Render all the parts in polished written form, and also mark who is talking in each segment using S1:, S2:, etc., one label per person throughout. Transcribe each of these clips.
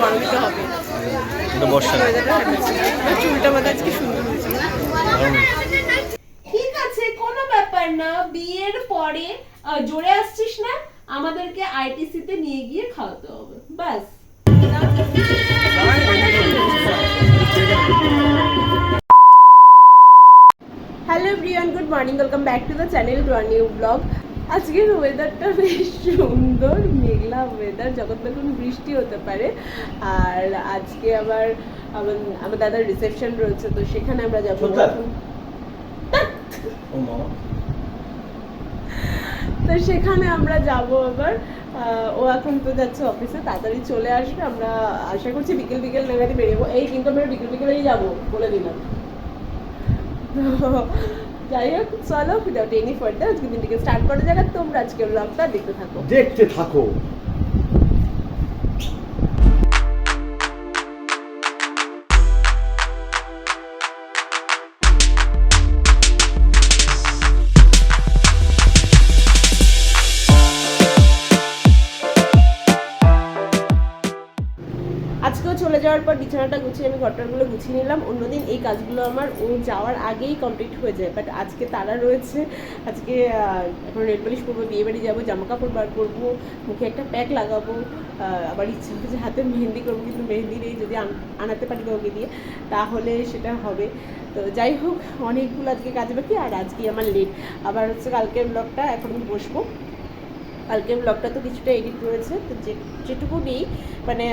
S1: গরমই তো হবে,
S2: বর্ষা
S1: চুলটা আমাদের আজকে সুন্দর হয়েছে। ঠিক আছে, কোনো ব্যাপার না, বিয়ের পরে জোরে আসছিস না, আমাদেরকে আইটিসি তে নিয়ে গিয়ে খাওয়াতে হবে, বাস। Hello everyone, good morning, welcome back to the channel to a new blog. আজকের ওয়েদারটা বেশ সুন্দর, মেঘলা ওয়েদার, যখন তখন বৃষ্টি হতে পারে। আর আজকে আবার আমার দাদার রিসেপশন রয়েছে, তো সেখানে আমরা যাবো। তো সেখানে আমরা যাব আবার। ও এখন তো যাচ্ছে অফিসে, তাড়াতাড়ি চলে আসবে, আমরা আশা করছি বিকেল বিকেল নাগাদই বেরিয়েবো। এই কিন্তু আমরা বিকেল বিকেলেই যাবো বলে দিলাম। যাই হোক, চলো উইদাউট এনি ফার্দার আজকে দিনটিকে স্টার্ট করা যাক। তোমরা আজকে ব্লগটা দেখতে থাকো। আজকেও চলে যাওয়ার পর বিছানাটা গুছিয়ে আমি ঘরটাগুলো গুছিয়ে নিলাম। অন্যদিন এই কাজগুলো আমার ও যাওয়ার আগেই কমপ্লিট হয়ে যায়, বাট আজকে তারা রয়েছে। আজকে এখন নেল পলিশ করবো, বিয়ে বাড়ি যাবো, জামা কাপড় বার করবো, মুখে একটা প্যাক লাগাবো, আবার ইচ্ছা হচ্ছে হাতে মেহেন্দি করবো, কিন্তু মেহেন্দি নেই, যদি আনাতে পারি ওকে দিয়ে তাহলে সেটা হবে। তো যাই হোক, অনেকগুলো আজকে কাজ বাকি, আর আজকে আমার লেট। আবার হচ্ছে কালকের ব্লগটা এখন বসবো। কালকের ব্লগটা তো কিছুটা এডিট রয়েছে, তো যেটুকু নেই মানে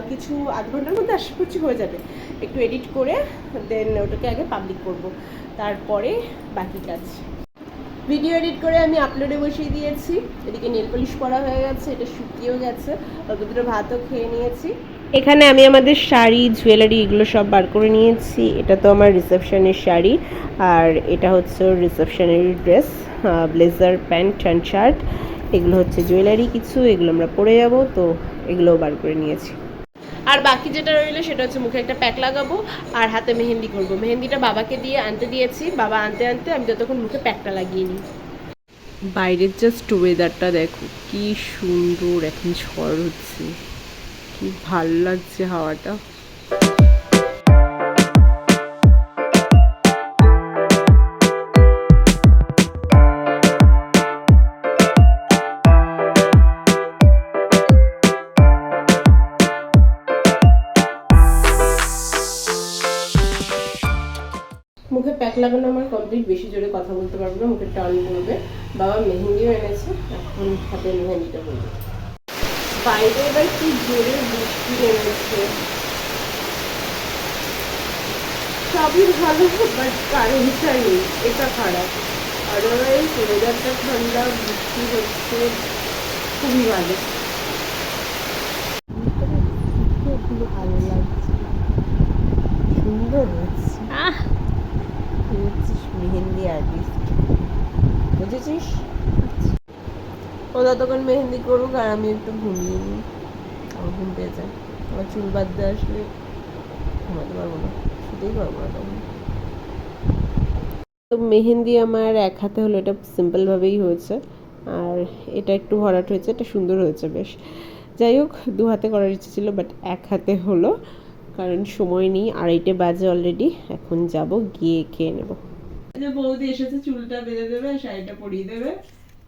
S1: কিছু আধ ঘন্টার মধ্যে আশা করছি হয়ে যাবে। একটু এডিট করে দেন ওটাকে আগে পাবলিক করব, তারপরে বাকি কাজ। ভিডিও এডিট করে আমি আপলোডে বসিয়ে দিয়েছি। এদিকে নেল পলিশ করা হয়ে গেছে, এটা শুকিয়েও গেছে, অল্প দুটো ভাতও খেয়ে নিয়েছি। এখানে আমি আমাদের শাড়ি, জুয়েলারি এগুলো সব বার করে নিয়েছি। এটা তো আমার রিসেপশনের শাড়ি, আর এটা হচ্ছে রিসেপশনের dress, blazer, pant and shirt. এগুলো হচ্ছে জুয়েলারি কিছু, এগুলো আমরা পরে যাব, তো এগুলোও বার করে নিয়েছি। আর বাকি যেটা রইলো সেটা হচ্ছে মুখে একটা প্যাক লাগাবো আর হাতে মেহেন্দি করবো। মেহেন্দিটা বাবাকে দিয়ে আনতে দিয়েছি, বাবা আনতে আনতে আমি যতক্ষণ মুখে প্যাকটা লাগিয়ে নিই। বাইরের জাস্ট ওয়েদারটা দেখো কি সুন্দর, এখন ঝড় হচ্ছে, কি ভাল লাগছে হাওয়াটা। মুখে প্যাক লাগানো আমার কমপ্লিট, বেশি জোরে কথা বলতে পারবো না, মুখে টার্ন করবে। বাবা মেহেন্দিও এনেছে, এখন হাতে মেহেন্দিটা বলবো। বাইরে এবার কি জোরে বৃষ্টি নেমেছে, সবই ভালো, বাট কারেন্টটা নেই, এটা খারাপ। আদারওয়াইজ ওয়েদারটা ঠান্ডা, বৃষ্টি হচ্ছে, খুবই ভালো। ভালো লাগছে, সুন্দর হচ্ছে। মেহেন্দি আর্টিস্ট, বুঝেছিস? ও ততক্ষণ মেহেন্দি করুক আর আমি একটু ঘুমিয়ে নিই, আমার ঘুম পেয়ে যায়। আমার চুল বাদ দিয়ে আসলে ঘুমাতে পারবো না, শুতেই পারবো না তখন। তো মেহেন্দি আমার এক হাতে হলো, এটা সিম্পলভাবেই হয়েছে, আর এটা একটু ভরাট হয়েছে, এটা সুন্দর হয়েছে বেশ। যাই হোক, দু হাতে করার ইচ্ছে ছিল, বাট এক হাতে হলো, কারণ সময় নেই, 2:30 বাজে অলরেডি। এখন যাব, গিয়ে খেয়ে নেবো। যে বৌদি এসেছে, চুলটা বেঁধে দেবে, শাড়িটা পরিয়ে দেবে,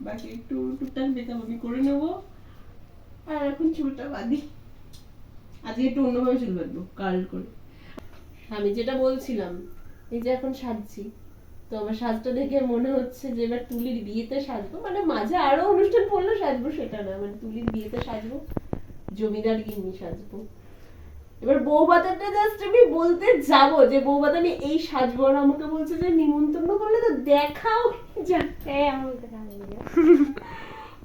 S1: বাকি একটু টুকটাক মেকআপ আমি করে নেবো। আর এখন চুলটা বাঁধি, আজকে একটু অন্যভাবে চুল বাঁধবো, কার্ল করে। আমি যেটা বলছিলাম, এই যে এখন সাজছি, তো আমার সাজটা দেখে মনে হচ্ছে যে এবার তুলির বিয়েতে সাজবো, মানে মাঝে আরো অনুষ্ঠান পড়লে সাজবো সেটা না, মানে তুলির বিয়েতে সাজবো, জমিদার গিন্নি সাজবো। এবার বউ ভাতাটা জাস্ট আমি বলতে যাব যে বউ ভাতা আমি এই সাজবো, আর আমাকে বলছে যে নিমন্ত্রণ করলে তো দেখাও যা।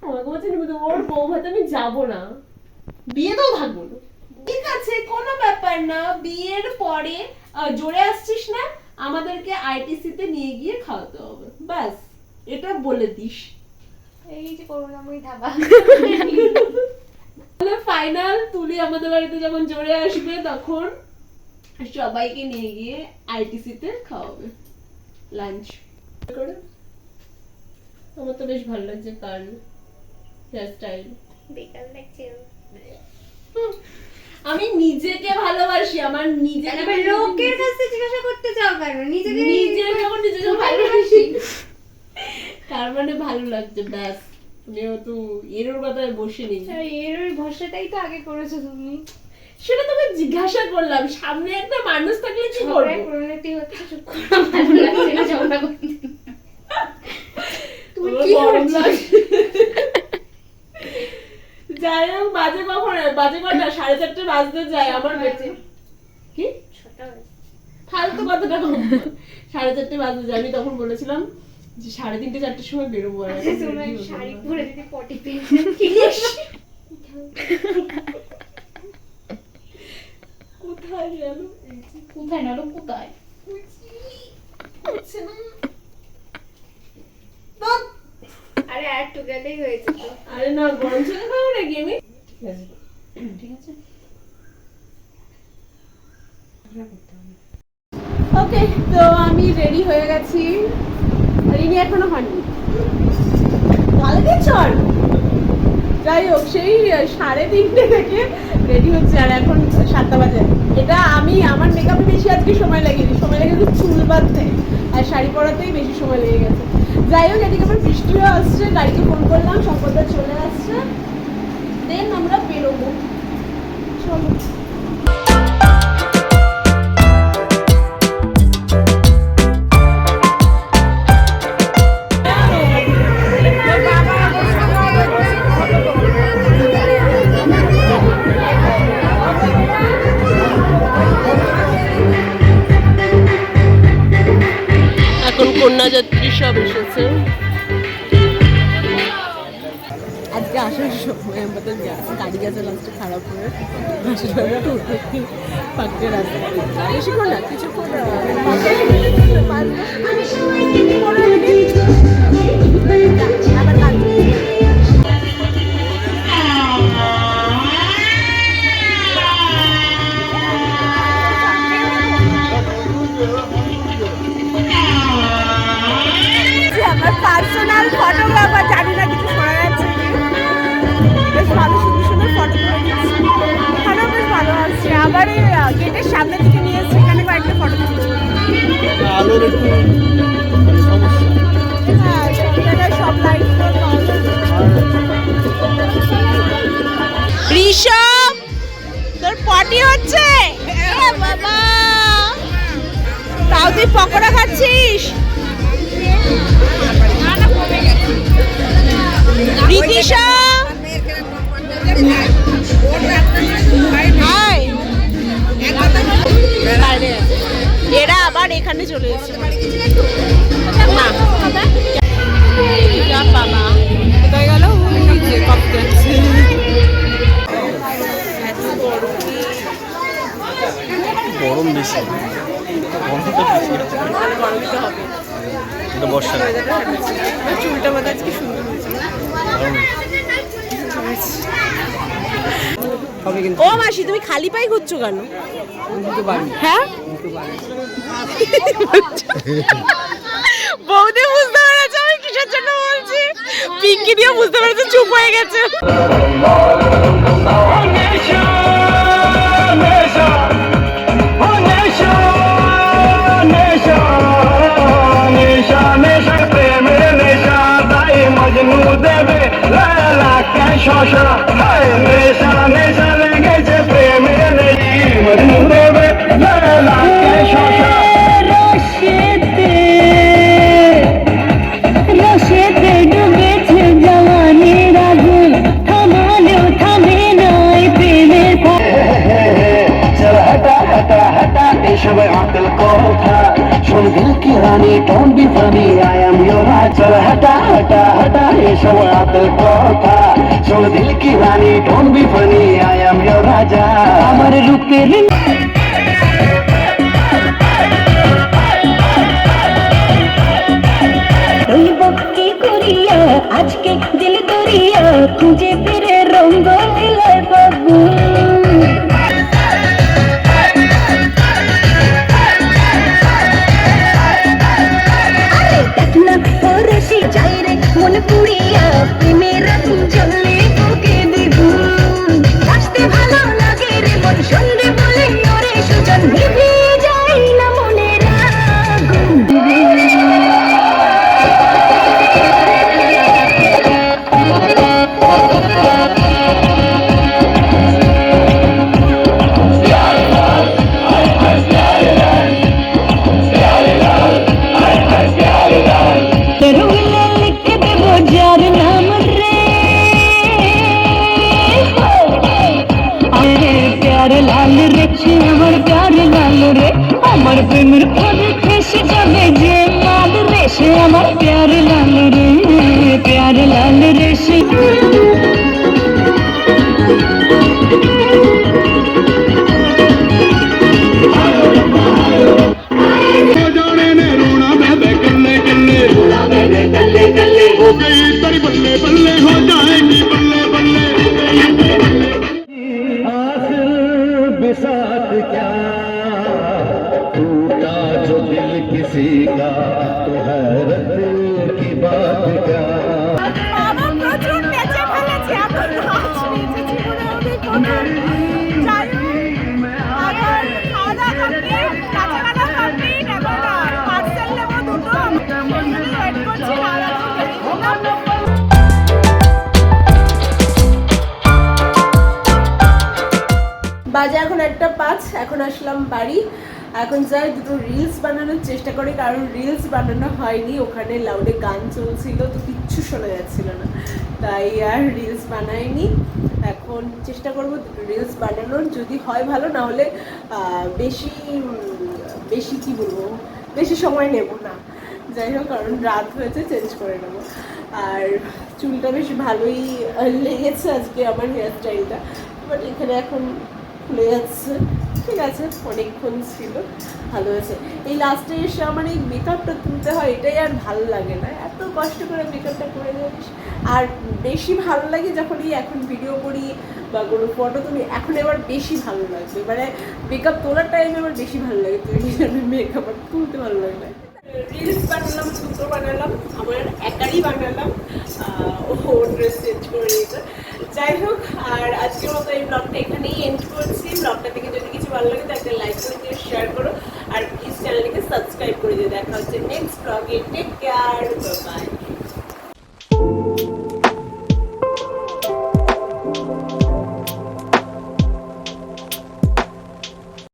S1: আমাকে বলছে ওর বউ ভাতা আমি যাবো না, বিয়েতেও থাকবো না। ঠিক আছে, কোনো ব্যাপার না, বিয়ের পরে জোরে আসছিস না, আমাদেরকে আইটিসি তে নিয়ে গিয়ে খাওয়াতে হবে, বাস, এটা বলে দিস।
S3: এই যে করুণাময়ী ধাবা
S1: ফাইনাল, তুলি আমাদের বাড়িতে যখন জোরে আসবে তখন সবাইকে নিয়ে গিয়ে আইটিসি তে খাওয়াবে লাঞ্চ করে। আমার তো বেশ ভালো লাগছে কার্ল হেয়ার স্টাইল,
S3: বেকার লাগছে।
S1: আমি নিজেকে ভালোবাসি, আমার নিজেকে
S3: লোকের কাছে জিজ্ঞাসা করতে চাও কেন? নিজেকে
S1: যখন নিজেকে ভালোবাসি তার মানে ভালো লাগছে, ব্যাস। তুমিও তো এরোর কথায় বসে নেই,
S3: এর ওই ভরসাটাই তো আগে করেছো তুমি।
S1: সেটা তোকে জিজ্ঞাসা করলাম। সামনে একটা মানুষ থাকলে কি করবো?
S3: পরিণতি হচ্ছে চুপ করো, ভালো লাগছে না ঝগড়া করতে। তুমি
S1: আমার
S3: কি
S1: গরম
S3: করছো?
S1: লাগছে। যাই হোক, বাজে কখন? বাজে কটা? 4:30 বাজতে যায় আমার বেঁচে। কি ফালতু কথাটা কম। 4:30 বাজতে যায়। আমি তখন বলেছিলাম যে 3:30 4টার সময় বেরোবো। আর এখন
S3: তোমার
S1: ready হবো
S3: শাড়ি
S1: না।
S3: পরে যদি পটি পেয়েছে কি
S1: কোথায় গেল?
S3: কোথায় না কোথায়?
S1: হচ্ছে না।
S3: আরে আর একটু গেলেই হয়েছে তো।
S1: আরে না, গরম ছেলে খাবো নাকি আমি?
S3: ঠিক আছে।
S1: ওকে, তো আমি রেডি হয়ে গেছি। রিনি এখনো হয়নি। কালকে চল। যাই হোক, সেই 3:30 থেকে রেডি হচ্ছে, আর এখন 7টা বাজে। এটা আমি আমার মেকআপে বেশি আজকে সময় লেগেছে চুল বাঁধতে আর শাড়ি পরাতেই বেশি সময় লেগে গেছে। যাই হোক, এদিকে আমার বৃষ্টিও আসছে, গাড়িকে ফোন করলাম, সম্পদা চলে আসছে, দেন আমরা বেরোবো। চলো। এখন কন্যাযাত্রী সব এসেছে। আজকে আসার সময় আমাদের গাড়ি গেছে লাস্টে খারাপ হয়ে, পাকতে রাস্তা বেশিক্ষণ না, কিছুক্ষণ আবার কাঁদবে। আমার পার্সোনাল ফটোগ্রাফার, জানি না কিছু শোনা যাচ্ছে কি। বেশ ভালো, সুন্দর সুন্দর ফটো তুলে দিচ্ছে, ফটো বেশ ভালো আসছে। আবার এই গেটের সামনে থেকে নিয়ে এসছে, এখানে কয়েকটা ফটো তুলছে।
S2: আলোর একটু সমস্যা।
S1: হ্যাঁ, সব জায়গায় সব লাইটগুলো পাওয়া যায়। ঋষভ, তোর পটি হচ্ছে? বাবা, তাও তুই পকোড়া খাচ্ছিস? রিতিশা, হাই। এরা আবার এখানে চলে এসেছে না। বাবা কোথায় গেল?
S2: গরম বেশি, গরমটা বেশি আছে।
S1: গরমটা হবে,
S2: এটা বর্ষা।
S1: চুলটা বোধ আজকে সুন্দর হয়েছে। ও মাসি, তুমি খালি পায়ে ঘুরছো কেন? হ্যাঁ, বৌদি বুঝতে পেরেছে আমি কিসের জন্য বলছি। পিঙ্কি দিয়েও বুঝতে পেরেছে, চুপ হয়ে গেছে।
S4: সবাই আঙ্কেল কথা শোন দিল কি রানী don't be funny I am your চল হটা হটা হটা এসব আঙ্কেল কথা শোন দিল কি রানী don't be funny I am your রাজা আমার রূপের
S5: কি করিয়া আজকে দিল দরিয়া খুঁজে ফিরে রঙ্গ দিলে বাবু মন পুড়িয়া প্রেমের জ্বলে বুকে দেবু আসতে ভালো লাগে রে মন প্যারে লাল রে সে আমার প্যারে লাল রে আমার প্রেমের ফাঁদে ফেসে যাবে যে লাল রে সে আমার প্যারে লাল রে প্যারে লাল রে সে
S6: जाने ने रोना बहबे कल्ले कल्ले कल्ले कल्ले हो गई तेरी बल्ले बल्ले हो जाएगी बल्ले बल्ले
S4: आखिर बिसात क्या टूटा जो दिल किसी का तो हैरत की बात क्या
S1: বাবা প্রচুর নেচে ফেলেছে, এত নাচ নেচেছি মনে হবে কোনো যাই হোক, আবার খাওয়া দাওয়া কমপ্লিট, নাচাগানা কমপ্লিট, এখন পার্সেল নেবো দুটো, ওয়েট করছি খাওয়া দাওয়া বাজে এখন 1:05, এখন আসলাম বাড়ি। এখন যাই দুটো রিলস বানানোর চেষ্টা করি, কারণ রিলস বানানো হয়নি, ওখানে লাউডে গান চলছিল তো কিচ্ছু শোনা যাচ্ছিল না, তাই আর রিলস বানাইনি। এখন চেষ্টা করবো দুটো রিলস বানানোর, যদি হয় ভালো, না হলে বেশি কি বলবো, বেশি সময় নেব না। যাই হোক, কারণ রাত হয়েছে, চেঞ্জ করে নেবো। আর চুলটা বেশ ভালোই লেগেছে আজকে আমার হেয়ার স্টাইলটা, বাট এখানে এখন খুলে যাচ্ছে, ঠিক আছে, অনেকক্ষণ ছিল, ভালো হয়েছে। এই লাস্টে এসে আমার এই মেকআপটা তুলতে হয়, এটাই আর ভালো লাগে না, এত কষ্ট করে মেকআপটা করে যাচ্ছিস। আর বেশি ভালো লাগে যখন এই এখন ভিডিও করি বা কোনো ফটো তুলি, এখন এবার বেশি ভালো লাগবে, মানে মেকআপ তোলার টাইমে আমার বেশি ভালো লাগে, তো এই জন্য মেকআপ আর তুলতে ভালো লাগে না। রিলস বানালাম, দুটো বানালাম, আমার একারই বানালাম, ও ড্রেস চেঞ্জ করে নিয়েছে। যাই হোক, আর আজকের মতো এই ব্লগটা এখানেই এন্ড করছি। ব্লগটা থেকে যদি কিছু ভালো লাগে তো একটা লাইক করে দিয়ে শেয়ার করো, আর প্লিজ চ্যানেলটিকে সাবস্ক্রাইব করে দিয়ে। দেখা হচ্ছে নেক্সট ব্লগে। Take care, by.